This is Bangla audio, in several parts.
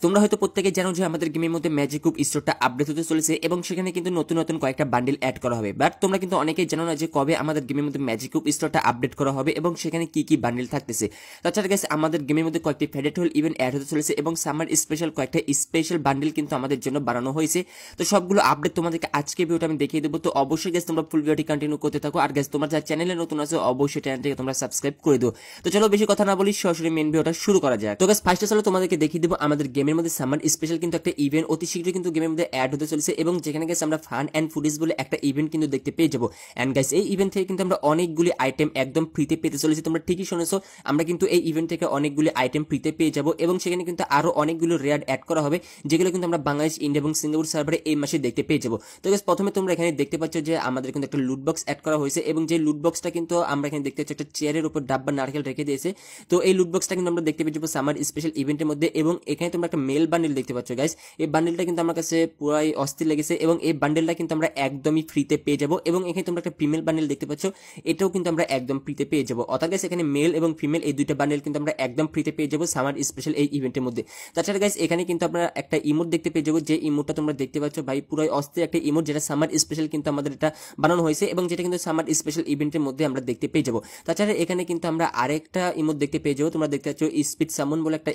তোমরা হয়তো প্রত্যেকে জানো যে আমাদের গেমের মধ্যে ম্যাজিক কুপ স্টোরটা আপডেট হতে চলেছে এবং সেখানে কিন্তু নতুন নতুন কয়েকটা বান্ডিল অ্যাড করা হবে। বাট তোমরা কিন্তু অনেকেই জানো না যে কবে আমাদের গেমের মধ্যে ম্যাজিক কুপ স্টোরটা আপডেট করা হবে এবং সেখানে কি কি বান্ডিল থাকতেছে। তাছাড়া গাইস আমাদের গেমের মধ্যে কয়েকটি ফেডারেট হোল ইভেন্ট অ্যাড হতে চলেছে এবং সামার স্পেশাল কয়েকটা স্পেশাল বান্ডিল কিন্তু আমাদের জন্য বানানো হয়েছে। তো সবগুলো আপডেট তোমাদেরকে আজকে ভিডিওটা আমি দেখিয়ে দেবো। তো অবশ্যই গাইস তোমরা ফুল ভিডিওটি কন্টিনিউ করতে থাকো। আর গাইস তোমরা যারা চ্যানেলে নতুন আছো অবশ্যই চ্যানেলটিকে তোমরা সাবস্ক্রাইব করে দিও। তো চলো বেশি কথা না বলি সরাসরি মেইন ভিডিওটা শুরু করা যায়। তো গাইস ফার্স্টে চলো তোমাদেরকে দেখিয়ে দেবো আমাদের গেমের মধ্যে সামার স্পেশাল কিন্তু একটা ইভেন্ট অতি শীঘ্রই কিন্তু গেমের মধ্যে অ্যাড হতে চলেছে এবং যেখানে গেছে আমরা ফান এন্ড ফুডিজ বলে একটা ইভেন্ট কিন্তু দেখতে পেয়ে যাবো। এন্ড গাইস এই ইভেন্ট থেকে কিন্তু আমরা অনেকগুলি আইটেম একদম ফ্রিতে পেতে চলেছি। তোমরা ঠিকই শুনেছো, আমরা কিন্তু এই ইভেন্ট থেকে অনেকগুলি আইটেম ফ্রিতে পেয়ে যাবো এবং সেখানে কিন্তু আরো অনেকগুলো রেয়ার অ্যাড করা হবে যেগুলো কিন্তু আমরা বাংলাদেশ, ইন্ডিয়া এবং সিঙ্গাপুর সার্ভারে এই মাসে দেখতে পেয়ে যাবো। তো গাইস প্রথমে তোমরা এখানে দেখতে পাচ্ছ যে আমাদের কিন্তু একটা লুট বক্স অ্যাড করা হয়েছে এবং যে লুট বক্সটা কিন্তু আমরা এখানে দেখতে পাচ্ছি একটা চেয়ারের উপর ডাব্বা নারকেল রেখে দিয়েছে। তো এই লুট বক্সটা কিন্তু আমরা দেখতে পেয়ে যাবো সামার স্পেশাল ইভেন্টের মধ্যে এবং এখানে তোমরা একটা মেল বান্ডিল দেখতে পাচ্ছ গাইস। এই বান্ডিলটা কিন্তু আমার কাছে পুরাই অস্থির লেগেছে এবং এই বান্ডিলটা কিন্তু আমরা একদমই ফ্রিতে পেয়ে যাবো এবং এখানে তোমরা একটা ফিমেল বান্ডিল দেখতে পাচ্ছ, এটাও কিন্তু আমরা একদম ফ্রিতে পেয়ে যাবো। অর্থাৎ গাইস এখানে মেল এবং ফিমেল এই দুইটা বান্ডিল কিন্তু আমরা একদম ফ্রিতে পেয়ে যাবো সামার স্পেশাল এই ইভেন্টের মধ্যে। তাছাড়া গাইস এখানে কিন্তু আমরা একটা ইমোট দেখতে পেয়ে যাবো, যে ইমোটটা তোমরা দেখতে পাচ্ছ ভাই পুরাই অস্থির একটা ইমোট, যেটা সামার স্পেশাল কিন্তু আমাদের এটা বানানো হয়েছে এবং যেটা কিন্তু সামার স্পেশাল ইভেন্টের মধ্যে আমরা দেখতে পেয়ে যাবো। তাছাড়া এখানে কিন্তু আমরা আরেকটা ইমোট দেখতে পেয়ে যাবো, তোমরা দেখতে পাচ্ছ স্পিড সামন বলে একটা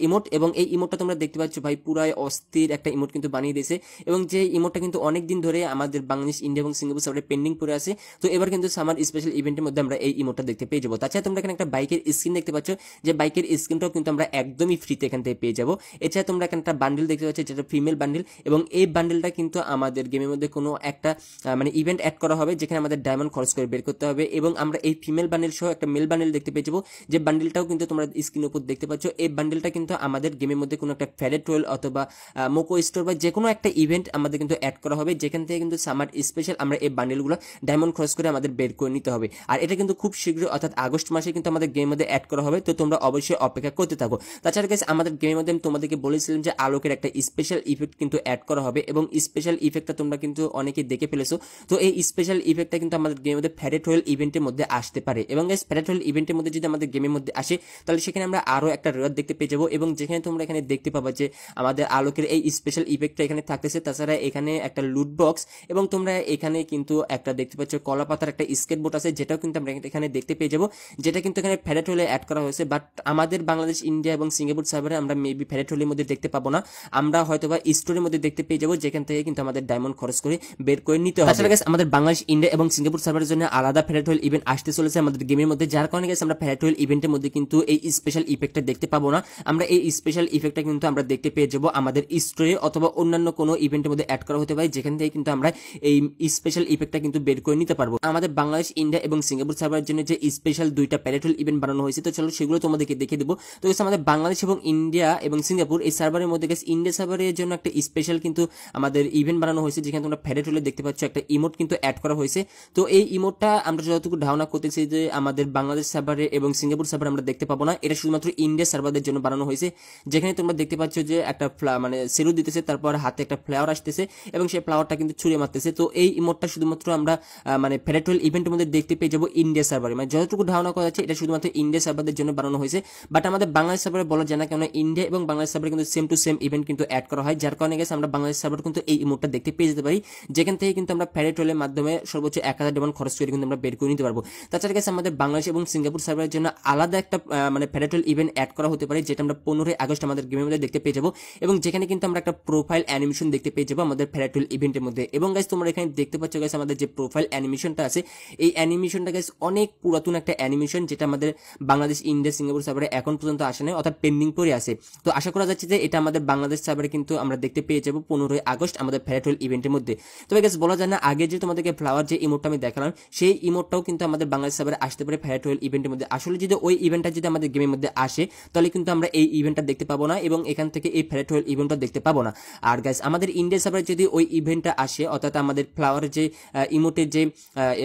ইমোট এবং এই ইমোটটা তোমরা দেখতে পাচ্ছ ভাই পুরাই অস্থির একটা ইমোট কিন্তু বানিয়ে দিয়েছে এবং যে ইমোটটা কিন্তু অনেকদিন ধরে আমাদের বাংলাদেশ, ইন্ডিয়া এবং সিঙ্গাপুর সার্ভারে পেন্ডিং পড়ে আছে। তো এবার কিন্তু সামার স্পেশাল ইভেন্টের মধ্যে আমরা এই ইমোটটা দেখতে পেয়ে যাবো। তাছাড়া তোমরা এখানে একটা বাইকের স্ক্রিন দেখতে পাচ্ছ, যে বাইকের স্ক্রিনটাও কিন্তু আমরা একদমই ফ্রিতে এখান থেকে পেয়ে যাবো। এছাড়া তোমরা এখানে একটা বান্ডিল দেখতে পাচ্ছ যেটা ফিমেল বান্ডিল এবং এই বান্ডিলটা কিন্তু আমাদের গেমের মধ্যে কোনো একটা ইভেন্ট অ্যাড করা হবে যেখানে আমাদের ডায়মন্ড খরচ করে বের করতে হবে এবং আমরা এই ফিমেল বান্ডিল সহ একটা মেল বান্ডিল দেখতে পেয়ে যাবো, যে বান্ডিলটাও কিন্তু তোমরা স্ক্রিনের উপর দেখতে পাচ্ছ। এই বান্ডিলটা কিন্তু আমাদের গেমের মধ্যে কোনো একটা ফেডারেট হোল অথবা মোকো স্টোর বা যে কোনো একটা ইভেন্ট আমাদের কিন্তু অ্যাড করা হবে, যেখান থেকে কিন্তু সামার স্পেশাল আমরা এই বান্ডিলগুলো ডায়মন্ড খরচ করে আমাদের বের করে নিতে হবে। আর এটা কিন্তু খুব শীঘ্রই অর্থাৎ আগস্ট মাসে কিন্তু আমাদের গেমের মধ্যে অ্যাড করা হবে। তো তোমরা অবশ্যই অপেক্ষা করতে থাকো। তাছাড়া গাইস আমাদের গেমের মধ্যে আমি তোমাদেরকে বলেছিলাম যে আলোকের একটা স্পেশাল ইফেক্ট কিন্তু অ্যাড করা হবে এবং স্পেশাল ইফেক্টটা তোমরা কিন্তু অনেকে দেখে ফেলেছো। তো এই স্পেশাল ইফেক্টটা কিন্তু আমাদের গেমের মধ্যে ফেডারেট হোল ইভেন্টের মধ্যে আসতে পারে এবং গাইস ফেডারেট হোল ইভেন্টের মধ্যে যদি আমাদের গেমের মধ্যে আসে তাহলে সেখানে আমরা আরো একটা রেয়ার দেখতে পেয়ে যাবো এবং যেখানে তোমরা এখানে দেখতে পাবা যে আমাদের আলোকের এই স্পেশাল ইফেক্টটা এখানে থাকতেছে। তাছাড়া এখানে একটা লুট বক্স এবং তোমরা এখানে কিন্তু একটা দেখতে পাচ্ছ কলা পাতার একটা স্কেটবোর্ড আছে, যেটাও কিন্তু আমরা এখানে দেখতে পেয়ে যাবো, যেটা কিন্তু এখানে ফেডারেট হোলে অ্যাড করা হয়েছে। বাট আমাদের বাংলাদেশ, ইন্ডিয়া এবং সিঙ্গাপুর সার্ভারে আমরা মেবি ফেডারেট হোলের মধ্যে দেখতে পাবো না, আমরা হয়তোবা স্টোরের মধ্যে দেখতে পেয়ে যাবো, যেখান থেকে কিন্তু আমাদের ডায়মন্ড খরচ করে বের করে নিতে হবে। তাছাড়া গাইস আমাদের বাংলাদেশ, ইন্ডিয়া এবং সিঙ্গাপুর সার্ভারের জন্য আলাদা ফেডারেট হোল ইভেন্ট আসতে চলেছে আমাদের গেমের মধ্যে, যার কারণে গাইস আমরা ফেডারেট হোল ইভেন্টের মধ্যে কিন্তু এই স্পেশাল ইফেক্টটা দেখতে পাবো না। আমরা এই স্পেশাল ইফেক্টটা কিন্তু আমরা দেখতে পেয়ে যাবো আমাদের স্টোরে অথবা অন্যান্য কোনো ইভেন্টের মধ্যে অ্যাড করা হতে পারে, যেখান থেকে কিন্তু আমরা এই স্পেশাল ইফেক্টটা কিন্তু বের করে নিতে পারবো। আমাদের বাংলাদেশ, ইন্ডিয়া এবং সিঙ্গাপুর সার্ভারের জন্য যে স্পেশাল দুইটা ফেডারেট হোল ইভেন্ট বানানো হয়েছে, তো চলো সেগুলো তোমাদেরকে দেখে দেবো। তো গাইস আমাদের বাংলাদেশ এবং ইন্ডিয়া এবং সিঙ্গাপুর এই সার্ভারের মধ্যে গাইস ইন্ডিয়া সার্ভারের জন্য একটা স্পেশাল কিন্তু আমাদের ইভেন্ট বানানো হয়েছে, যেখানে তোমরা ফেডারেট হোলে দেখতে পাচ্ছ একটা ইমোট কিন্তু অ্যাড করা হয়েছে। তো এই ইমোটটা আমরা যতটুকু ধারণা করতেছি যে আমাদের বাংলাদেশ সার্ভারে এবং সিঙ্গাপুর সার্ভারে আমরা দেখতে পাবো না, এটা শুধুমাত্র ইন্ডিয়া সার্ভারদের জন্য বানানো হয়েছে, যেখানে তোমরা দেখতে পাচ্ছ যে একটা সেলুট দিতেছে, তারপর হাতে একটা ফ্লাওয়ার আসতেছে এবং সেই ফ্লাওয়ারটা কিন্তু ছুঁড়ে মারতেছে। তো এই ইমোটটা শুধুমাত্র আমরা ফেডারেট হোল ইভেন্টের মধ্যে দেখতে পেয়ে যাবো ইন্ডিয়া সার্ভারে, যতটুকু ধারণা করা যাচ্ছে এটা শুধুমাত্র ইন্ডিয়া সার্ভারদের জন্য বানানো হয়েছে। বাট আমাদের বাংলাদেশ সার্ভারে বলা যায় না, কেন ইন্ডিয়া এবং বাংলাদেশ সার্ভারে কিন্তু সেম টু সেম ইভেন্ট কিন্তু অ্যাড করা হয়, যার কারণে গেছে আমরা বাংলাদেশ সার্ভার কিন্তু এই ইমোটটা দেখতে পেয়ে যেতে পারি, যেখান থেকে কিন্তু আমরা ফেডারেট হোলের মাধ্যমে সর্বোচ্চ 1000 ডায়মন্ড খরচ করে কিন্তু আমরা বের করে নিতে পারবো। তাছাড়া গেছে আমাদের বাংলাদেশ এবং সিঙ্গাপুর সার্ভারের জন্য আলাদা একটা ফেডারেট হোল ইভেন্ট অ্যাড করা হতে পারে, যেটা আমরা 15 আগস্ট আমাদের গেমের মধ্যে দেখতে পেয়ে যাবো এবং যেখানে কিন্তু আমরা একটা প্রোফাইল অ্যানিমেশন দেখতে পেয়ে যাবো আমাদের ফেডারেট হোল ইভেন্টের মধ্যে। এবং গাইস তোমরা এখানে দেখতে পাচ্ছ গাইস আমাদের যে প্রোফাইল অ্যানিমেশনটা আছে, এই অ্যানিমেশনটা গাইস অনেক পুরাতন একটা অ্যানিমেশন, যেটা আমাদের বাংলাদেশ, ইন্ডিয়া, সিঙ্গাপুর সার্ভারে এখন পর্যন্ত আসে নাই, অর্থাৎ পেন্ডিং পড়ে আছে। তো আশা করা যাচ্ছে যে এটা আমাদের বাংলাদেশ সার্ভারে কিন্তু আমরা দেখতে পেয়ে যাবো 15 আগস্ট আমাদের ফেডারেট হোল ইভেন্টের মধ্যে। তবে গাইস বলা যায় না, আগে যে তোমাদেরকে ফ্লাওয়ার যে ইমোটটা আমি দেখালাম, সেই ইমোটটাও কিন্তু আমাদের বাংলাদেশ সার্ভারে আসতে পারে ফেডারেট হোল ইভেন্টের মধ্যে। আসলে যদি ওই ইভেন্টটা যদি আমাদের গেমের মধ্যে আসে তাহলে কিন্তু আমরা এই ইভেন্টটা দেখতে পাবো না এবং এখান থেকে এই ফেডারেট হোল ইভেন্টটা দেখতে পাবো না। আর গাইস আমাদের ইন্ডিয়া সার্ভারে যদি ওই ইভেন্টটা আসে, অর্থাৎ আমাদের ফ্লাওয়ারের যে ইমোটের যে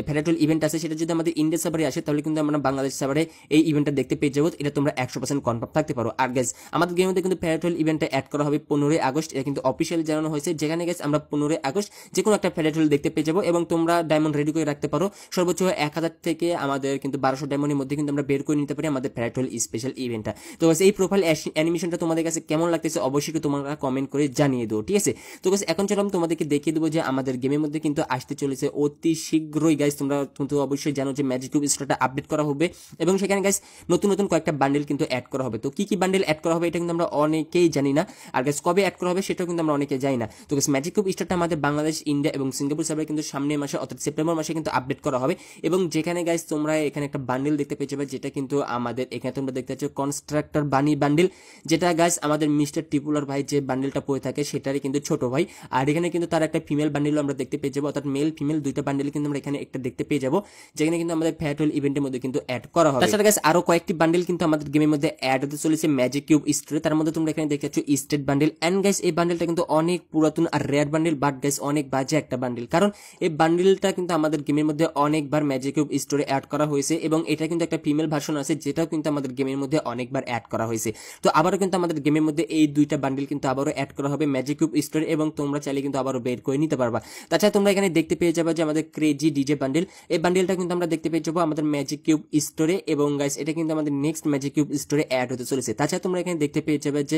ফেডারেট হোল ইভেন্ট আছে, সেটা যদি আমাদের ইন্ডিয়া সার্ভারে আসে তাহলে কিন্তু আমরা বাংলাদেশ সার্ভারে এই ইভেন্টটা দেখতে পেয়ে যাবো, এটা তোমরা 100% কনফার্ম থাকতে পারো। আর গাইস আমাদের গেমের মধ্যে কিন্তু ফেডারেট হোল ইভেন্টটা অ্যাড করা হবে 15 আগস্ট, এটা কিন্তু অফিসিয়াল জানানো হয়েছে, যেখানে গাইস আমরা 15 আগস্ট যে কোনো একটা ফেডারেট হোল দেখতে পেয়ে যাবো এবং তোমরা ডায়মন্ড রেডি করে রাখতে পারো। সর্বোচ্চ 1000 থেকে আমাদের কিন্তু 1200 ডায়মন্ডের মধ্যে কিন্তু আমরা বের করে নিতে পারি আমাদের ফেডারেট হোল স্পেশাল ইভেন্টটা। তো এই প্রোফাইল অ্যানিমেশন অ্যানিমেশনটা তোমাদের কাছে কেমন লাগতেছে অবশ্যই তোমরা কমেন্ট করে জানিয়ে দিও, ঠিক আছে। তো গাইস এখন চলো আমি তোমাদেরকে দেখিয়ে দেবো যে আমাদের গেমের মধ্যে কিন্তু আসতে চলেছে অতি শীঘ্রই গাইস। তোমরা কিন্তু অবশ্যই জানো যে ম্যাজিক কিউব স্টোরটা আপডেট করা হবে এবং সেখানে গাইস নতুন নতুন কয়েকটা বান্ডেল কিন্তু অ্যাড করা হবে। তো কি কি বান্ডেল অ্যাড করা হবে এটা কিন্তু আমরা অনেকেই জানি না, আর গাইস কবে অ্যাড করা হবে সেটাও কিন্তু আমরা অনেকেই জানি না। তো গাইস ম্যাজিক কিউব স্টোরটা আমাদের বাংলাদেশ, ইন্ডিয়া এবং সিঙ্গাপুর সার্ভারে কিন্তু সামনের মাসে অর্থাৎ সেপ্টেম্বর মাসে কিন্তু আপডেট করা হবে এবং যেখানে গাইস তোমরা এখানে একটা বান্ডেল দেখতে পেয়ে যাবে, যেটা কিন্তু আমাদের এখানে তোমরা দেখতে পাচ্ছ কনস্ট্রাক্টর বানি বান্ডেল, যেটা গাইস আমাদের মিস্টার টিপুলার ভাই যে বান্ডেলটা পড়ে থাকে সেটারই কিন্তু ছোট ভাই। আর এখানে কিন্তু তার একটা ফিমেল বান্ডেলও আমরা দেখতে পেয়ে যাবো, অর্থাৎ মেল ফিমেল দুইটা বান্ডেল কিন্তু আমরা এখানে একটা দেখতে পেয়ে যাবো, যেখানে কিন্তু আমাদের ফ্যাটল ইভেন্টের মধ্যে কিন্তু অ্যাড করা হবে। তাছাড়া গাইস আরো কয়েকটি বান্ডেল কিন্তু আমাদের গেমের মধ্যে অ্যাড হতে চলেছে ম্যাজিক কিউব স্টোরে। তার মধ্যে তোমরা এখানে দেখতে পাচ্ছ স্টেট বান্ডেল, এন্ড গাইস এই বান্ডেলটা কিন্তু অনেক পুরাতন আর রেয়ার বান্ডেল, বাট গাইস অনেক বাজে একটা বান্ডেল, কারণ এই বান্ডেলটা কিন্তু আমাদের গেমের মধ্যে অনেকবার ম্যাজিক কিউব স্টোরে অ্যাড করা হয়েছে এবং এটা কিন্তু একটা ফিমেল ভার্সন আছে যেটাও কিন্তু আমাদের গেমের মধ্যে অনেকবার অ্যাড করা হয়েছে। তো আবারও কিন্তু আমাদের গেমের মধ্যে এই দুইটা বান্ডেল কিন্তু আবারও অ্যাড করা হবে ম্যাজিক কিউব স্টোরে এবং তোমরা চাইলে কিন্তু আবারও বের করে নিতে পারবা। তাছাড়া তোমরা এখানে দেখতে পেয়ে যাবে যে আমাদের ক্রেজি ডিজে বান্ডেল, এই বান্ডেলটা কিন্তু আমরা দেখতে পেয়ে যাবো আমাদের ম্যাজিক কিউব স্টোরে এবং গাইস এটা কিন্তু আমাদের নেক্সট ম্যাজিক কিউব স্টোরে অ্যাড হতে চলেছে। তাছাড়া তোমরা এখানে দেখতে পেয়ে যাবে যে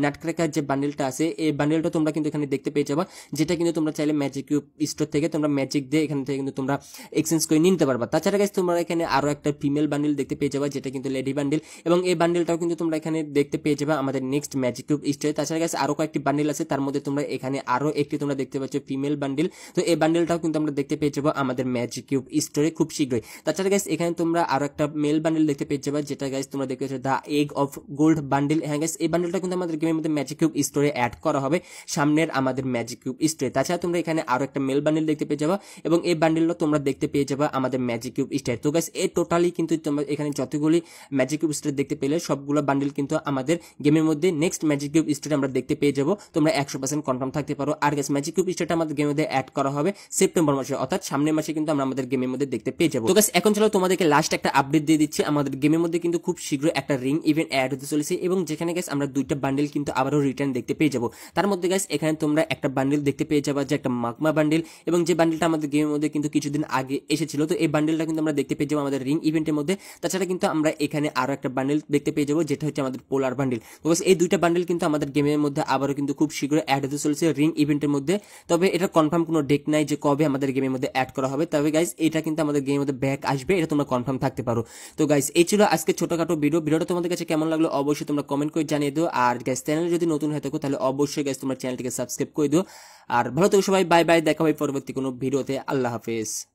নাটক্র্যাকার যে বান্ডেলটা আছে এই বান্ডেলটা তোমরা কিন্তু এখানে দেখতে পেয়ে যাবা, যেটা কিন্তু তোমরা চাইলে ম্যাজিক কিউব স্টোর থেকে তোমরা ম্যাজিক দিয়ে এখান থেকে কিন্তু তোমরা এক্সচেঞ্জ করে নিতে পারবা। তাছাড়া গাইস তোমরা এখানে আরো একটা ফিমেল বান্ডেল দেখতে পেয়ে যাবা, যেটা কিন্তু লেডি বান্ডেল এবং এই বান্ডেলটাও কিন্তু তোমরা এখানে দেখতে পেয়ে যাবে আমাদের নেক্সট ম্যাজিক কিউব স্টোরে। তাছাড়া গাইস আরো কয়েকটি বান্ডেল আছে, তার মধ্যে তোমরা এখানে আরো একটি তোমরা দেখতে পাচ্ছ ফিমেল বান্ডেল, তো এই বান্ডেলটাও কিন্তু আমরা দেখতে পেয়ে যাবো আমাদের ম্যাজিক কিউব স্টোরে খুব শীঘ্রই। তাছাড়া গাইস এখানে তোমরা আরো একটা মেল বান্ডেল দেখতে পেয়ে যাবে, যেটা গাইস তোমরা দেখতে পাচ্ছ দা এগ অফ গোল্ড বান্ডেল। হ্যাঁ গাইস এই বান্ডেলটা কিন্তু আমাদের গেমের মধ্যে ম্যাজিক কিউব স্টোরে অ্যাড করা হবে সামনের আমাদের ম্যাজিক কিউব স্টোরে। তাছাড়া তোমরা এখানে আরো একটা মেল বান্ডেল দেখতে পেয়ে যাবে এবং এই বান্ডেলটা তোমরা দেখতে পেয়ে যাবে আমাদের ম্যাজিক কিউব স্টোরে। তো গাইস এই টোটালি কিন্তু তোমরা এখানে যতগুলি ম্যাজিক কিউব স্টোরে দেখতে পেলে সবগুলো বান্ডেল কিন্তু আমাদের গেমের মধ্যে নেক্সট ম্যাজিক কিউব স্টোরে আমরা দেখতে পেয়ে যাবো, তোমরা 100% কনফার্ম থাকতে পারো। আর গাইস ম্যাজিক কিউব স্টোরটা আমাদের গেমের মধ্যে অ্যাড করা হবে সেপ্টেম্বর মাসে, অর্থাৎ সামনের মাসে কিন্তু আমরা আমাদের গেমের মধ্যে দেখতে পেয়ে যাবো। তো গাইস এখন চলো তোমাদেরকে লাস্ট একটা আপডেট দিয়ে দিচ্ছি, আমাদের গেমের মধ্যে কিন্তু খুব শীঘ্রই একটা রিং ইভেন্ট অ্যাড হতে চলেছে এবং যেখানে গাইস আমরা দুইটা বান্ডেল কিন্তু আবারও রিটার্ন দেখতে পেয়ে যাবো। তার মধ্যে গাইস এখানে তোমরা একটা বান্ডেল দেখতে পেয়ে যাবা যে একটা মাকমা বান্ডেল, এবং যে বান্ডেলটা আমাদের গেমের মধ্যে কিন্তু কিছুদিন আগে এসেছিল, তো এই বান্ডেলটা কিন্তু আমরা দেখতে পেয়ে যাবো আমাদের রিং ইভেন্টের মধ্যে। তাছাড়া কিন্তু আমরা এখানে আরো একটা বান্ডেল দেখতে পেয়ে যাবো, যেটা হচ্ছে আমাদের পোলার বান্ডেল। তো এই দুইটা বান্ডেল কিন্তু আমাদের গেমের মধ্যে আবারও কিন্তু খুব শীঘ্রই অ্যাড হতে চলেছে রিং ইভেন্টের মধ্যে, তবে এটা কনফার্ম কোনো ডেট নাই যে কবে আমাদের গেমের মধ্যে অ্যাড করা হবে, তবে গাইস এটা কিন্তু আমাদের গেমের মধ্যে ব্যাক আসবে, এটা তোমরা কনফার্ম থাকতে পারো। তো গাইস এই ছিল আজকে ছোটখাটো ভিডিওটা তোমাদের কাছে কেমন লাগলো অবশ্যই তোমরা কমেন্ট করে জানিয়ে দিও। আর গাইস চ্যানেলে যদি নতুন হয়ে থাকো তাহলে অবশ্যই গাইস তোমরা চ্যানেলটিকে সাবস্ক্রাইব করে দিও। আর ভালো থেকো সবাই, বাই বাই, দেখা হবে পরবর্তী কোনো ভিডিওতে, আল্লাহ হাফেজ।